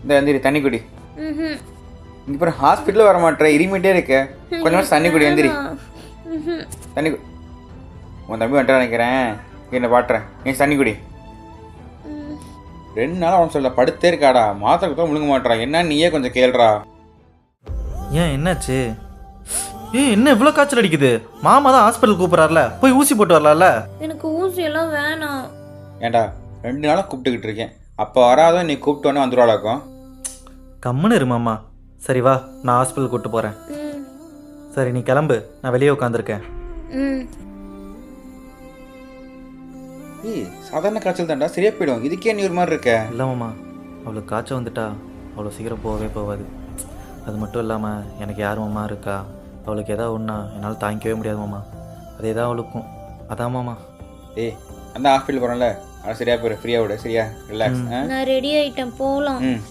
இந்த எந்திரி தண்ணி குடி. ம்ஹும். இங்கே அப்புறம் ஹாஸ்பிட்டலில் வர மாட்டேற, இருமிட்டே இருக்க. கொஞ்சம் நேரம் தண்ணி குடி, எந்திரி. ம்ஹும். தண்ணி உன் தம்பி வந்துட்டு நினைக்கிறேன். என்ன பாட்டுறேன், ஏன் தண்ணி குடி. 2 நாளாக அவன் சொல்ல படுத்தே இருக்காடா, மாத்திரை கூட முழுங்க மாட்டா. என்ன நீயே கொஞ்சம் கேள்றா. ஏன் என்னாச்சு? என்ன இவ்வளோ காய்ச்சல் அடிக்குது? மாமா தான் ஹாஸ்பிட்டல் கூப்பிட்றாருல, போய் ஊசி போட்டு வரலாம்ல. எனக்கு ஊசி எல்லாம் வேணாம். ஏன்டா 2 நாளாக கூப்பிட்டுக்கிட்டு இருக்கேன், அப்போ வராத நீ கூப்பிட்டு உடனே வந்துடுவாளாக்கும். கம்முன்னு இரு மாமா. சரி வா, நான் ஹாஸ்பிட்டல் கூப்பிட்டு போகிறேன். ம். சரி நீ கிளம்பு, நான் வெளியே உட்காந்துருக்கேன். ம். ஏய் சாதாரண காய்ச்சல் தான்டா, சரியா போயிடும். இதுக்கே நீ ஒரு மாதிரி இருக்க. இல்லை மாமா, அவளுக்கு காய்ச்சல் வந்துட்டா அவ்வளோ சீக்கிரம் போகவே போகாது. அது மட்டும் இல்லாமல் எனக்கு யார் மாமா இருக்கா? அவளுக்கு எதாவது ஒன்றா என்னால் தாங்கிக்கவே முடியாது மாமா. அதே தான் அவளுக்கும். அதான் மாமா. ஏய் அந்த ஹாஸ்பிட்டல் போகிறோம்ல, அது சரியா போயிடும். ஃப்ரீயாக விடு, சரியா? ரிலாக்ஸ். நான் ரெடி ஆயிட்டேன், போலாம். ம்